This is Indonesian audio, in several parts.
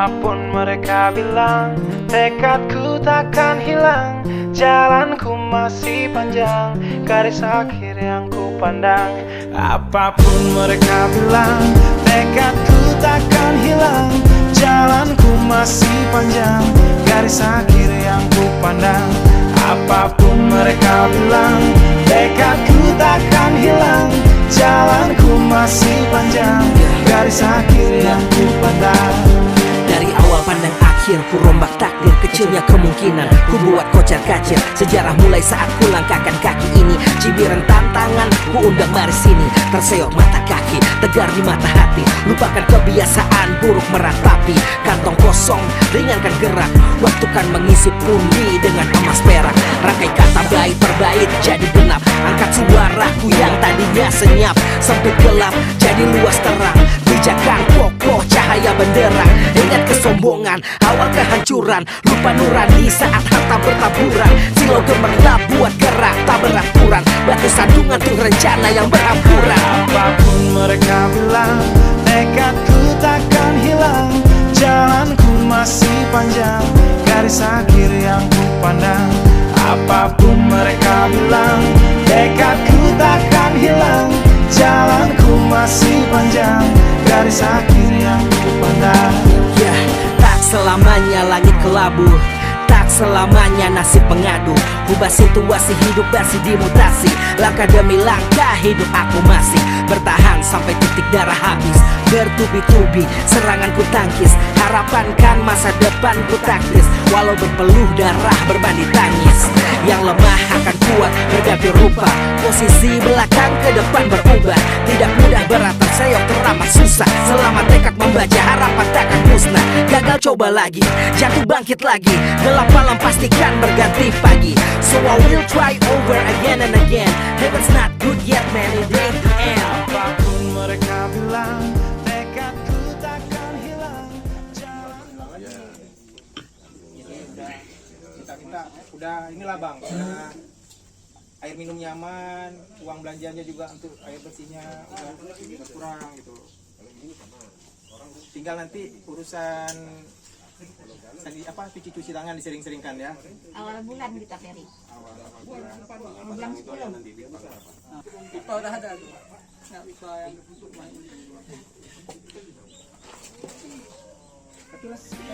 Apapun mereka bilang, tekadku takkan hilang. Jalanku masih panjang, garis akhir yang ku pandang. Apapun mereka bilang, tekadku takkan hilang. Jalanku masih panjang, garis akhir yang ku pandang. Apapun mereka bilang, tekadku takkan hilang. Jalanku masih panjang, garis akhir yang ku pandang. Dari awal pandang akhir, ku rombak takdir. Kecilnya kemungkinan, ku buat kocar kacir. Sejarah mulai saat ku langkahkan kaki ini. Cibiran tantangan, ku undang mari sini. Terseok mata kaki, tegar di mata hati. Lupakan kebiasaan buruk meratapi. Kantong kosong, ringankan gerak. Waktu kan mengisi pundi dengan emas perak. Rangkai kata bait per bait jadi genap. Angkat suaraku yang tadinya senyap, sempit gelap jadi luas terang. Pijakan kokoh cahaya benderang. Ingat kesombongan, awal kehancuran. Lupa nurani saat harta bertaburan. Silau gemerlap buat gerak tak beraturan. Batu sandungan tuh rencana yang berampuran. Apapun mereka bilang, tekadku takkan hilang. Jalanku masih panjang, garis akhir yang ku pandang. Apapun mereka bilang, tekadku takkan hilang. Jalanku masih panjang, garis akhir yang ku pandang. Ya, tak selamanya langit kelabu, tak selamanya nasib pengadu. Ubah situasi hidup masih dimutasi. Langkah demi langkah hidup aku masih bertahan sampai titik darah habis. Bertubi-tubi serangan ku tangkis. Harapan kan masa depan ku taktis. Walau berpeluh darah berbanding tangis. Yang lemah akan kuat berganti rupa. Posisi belakang ke depan berubah. Tidak mudah berat terseok teramat susah. Selama tekad membaca harapan takkan musnah. Gagal coba lagi, jatuh bangkit lagi. Gelap malam pastikan berganti pagi. So I will try over again and again. Heaven's not good yet man, it ain't the end. Apapun mereka bilang, tekadku takkan hilang. Kita udah inilah bang, udah air minum nyaman, uang belanjanya juga untuk air bersihnya udah kurang gitu. Tinggal nanti urusan tadi apa cuci tangan disering-seringkan ya. Awal bulan kita Ferry. Awal bulan. Bulan 10. Pipa udah ada tuh. Nggak pipa yang untuk main.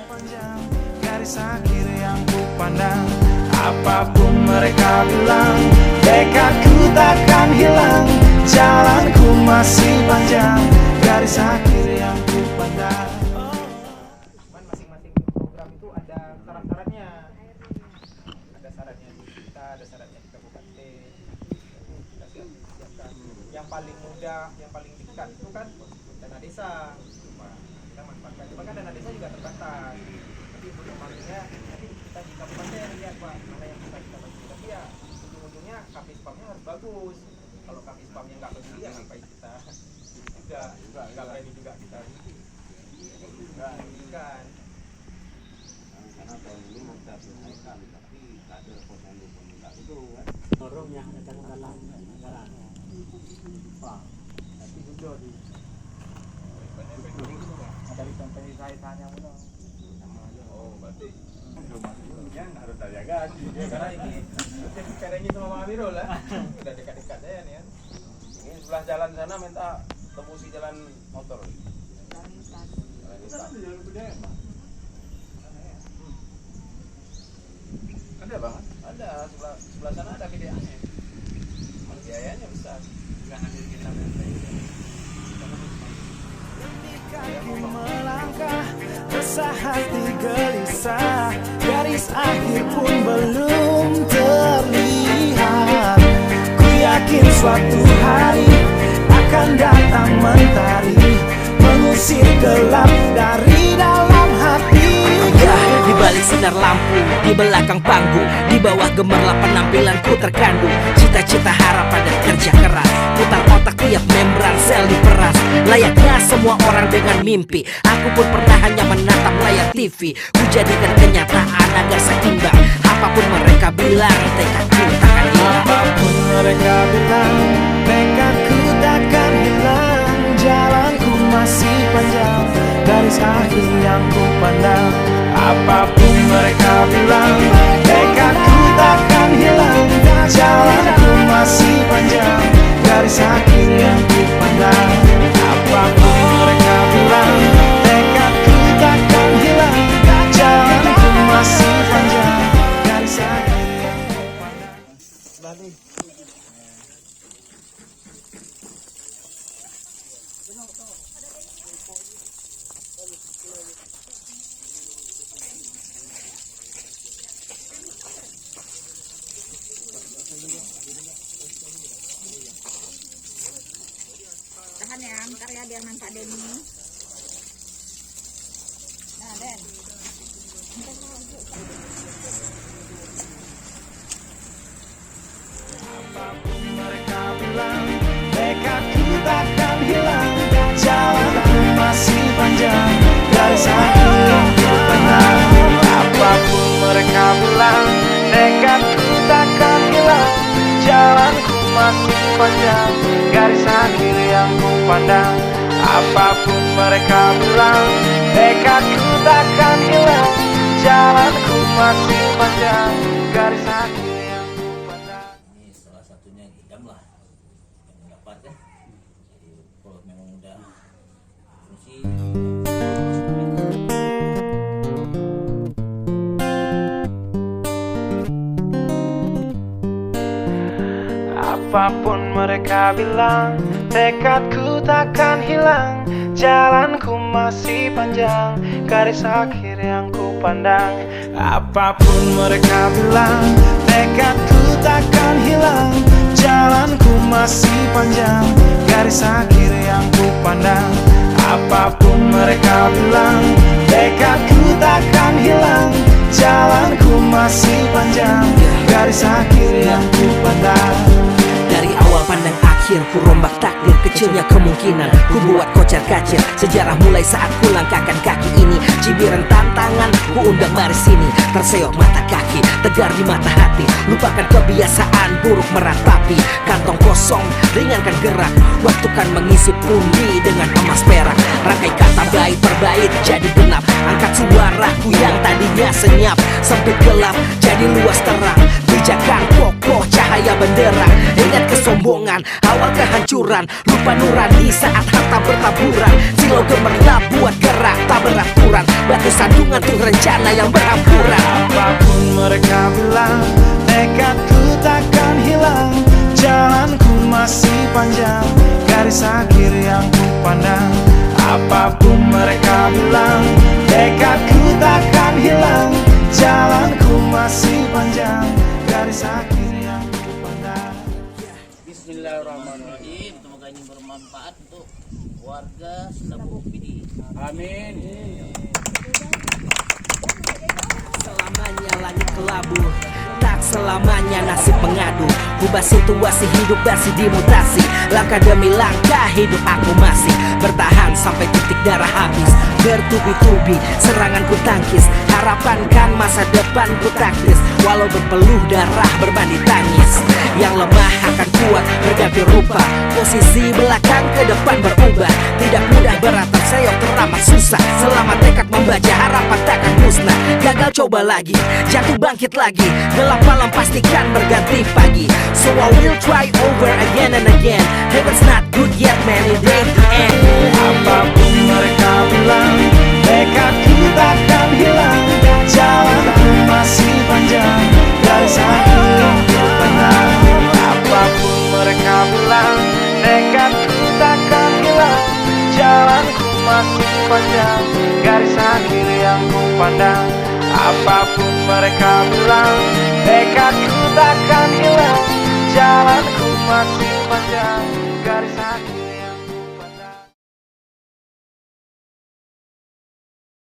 Panjang, garis akhir yang ku pandang. Apapun mereka bilang, tekadku takkan hilang. Jalanku masih panjang, garis akhir yang ku pandang. Masing-masing program itu ada syarat-syaratnya. Ada syaratnya di kita, ada syaratnya di kabupaten. Kita siapkan. Yang paling mudah, yang paling dekat itu kan dana desa. Kita manfaatkan. Cuma kan dana desa juga terbatas. Tapi ujung-ujungnya nanti kita di kabupaten lihat pak mana yang bisa kita bantu. Tapi ya ujung-ujungnya kapispamnya harus bagus. Kalau kapispamnya nggak bagus ya ngapain kita juga nggak berani juga kita nggak kan. Karena tahun ini mau kita selesaikan, tapi kader posyandu pemuda itu kan Orang yang ada dalam anggaran. Tapi juga di ada di sampai saya tanya ulang. Oh berarti yang harus saya gaji ya, karena ini karenya sama Mama Biro lah udah dekat-dekat ya nih kan. Ini sebelah jalan sana minta tembusi jalan motor. Ada bang, ada sebelah sana ada gedeannya. Biayanya besar. Kaki melangkah, resah hati gelisah. Garis akhir pun belum terlihat. Ku yakin suatu hari akan datang mentari, mengusir gelap dari dalam hati. Ya, di balik sinar lampu, di belakang panggung, di bawah gemerlap penampilanku terkandung cita-cita, harapan dan kerja keras. Putar otak tiap membran sel diperas. Layaknya semua orang dengan mimpi, aku pun pernah hanya menatap layar TV. Ku jadikan kenyataan agar seimbang. Apapun mereka bilang, tekadku takkan hilang. Apapun mereka bilang, tekadku takkan hilang. Jalanku masih panjang, garis akhir yang ku pandang. Apapun mereka bilang, tekadku takkan hilang. Jalanku masih panjang, garis akhir yang ku pandang. Apapun mereka bilang, tekadku takkan hilang. Jalanku masih panjang, garis akhir yang ku pandang. Tahan ya, ntar ya biar nampak Denny. Nah, Den. Apapun mereka bilang, tekadku takkan hilang. Jalanku masih panjang, garis akhir yang ku pandang. Apapun mereka bilang, tekadku takkan hilang. Jalanku masih panjang, garis akhir yang ku pandang. Apapun mereka bilang, tekadku takkan hilang. Jalanku masih panjang, garis akhir yang ku pandang. Ini salah satunya idam lah yang dapat ya. Jadi kalau memang udah fungsi Apapun mereka bilang, tekadku takkan hilang. Jalanku masih panjang, garis akhir yang ku pandang. Apapun mereka bilang, tekadku takkan hilang. Jalanku masih panjang, garis akhir yang ku pandang. Apapun mereka bilang, tekadku takkan hilang. Jalanku masih panjang, garis akhir yang ku pandang. dari awal pandang akhir, ku rombak takdir. Kecilnya kemungkinan ku buat kocar kacir. Sejarah mulai saat ku langkahkan kaki ini. Cibiran tantangan ku undang mari sini. Terseok mata kaki, tegar di mata hati. Lupakan kebiasaan buruk meratapi. Kantong kosong, ringankan gerak. Waktu kan mengisi pundi dengan emas perak. Rangkai kata bait per bait jadi genap. Angkat suaraku yang tadinya senyap. Sempit gelap jadi luas terang. Pijakan kokoh cahaya benderang. Ingat kesombongan, awal kehancuran. Lupa nurani saat harta bertaburan. Silau gemerlap buat gerak tak beraturan. Batu sandungan tuh rencana yang berhampuran. Apapun mereka bilang, tekadku takkan hilang. Jalanku masih panjang, garis akhir yang ku pandang. Apapun mereka bilang, tekadku takkan hilang. Jalanku masih panjang, garis akhir yang ku pandang. Bismillahirrahmanirrahim. Semoga ini bermanfaat untuk warga Senabuk PD. Amin. Selamanya langit kelabu, tak selamanya nasib mengadu. Ubah situasi hidup masih dimutasi. Langkah demi langkah hidup aku masih bertahan sampai titik darah habis. Bertubi-tubi serangan ku tangkis. Harapan kan masa depan ku taktis. Walau berpeluh darah berbanding tangis. Yang lemah akan kuat berganti rupa. Posisi belakang ke depan berubah. Tidak mudah beratap seyok teramat susah. Selama tekad membaca harapan takkan musnah. Gagal coba lagi, jatuh bangkit lagi. Gelap malam pastikan berganti pagi. So I will try over again and again. Heaven's not good yet man, it ain't the end. Apapun mereka bilang, tekadku takkan hilang. Jalanku masih panjang, garis akhir yang ku pandang. Apapun mereka bilang, tekadku takkan hilang. Jalanku masih panjang, garis akhir yang ku pandang. Apapun mereka bilang, tekadku takkan hilang. Jalanku masih panjang, garis akhir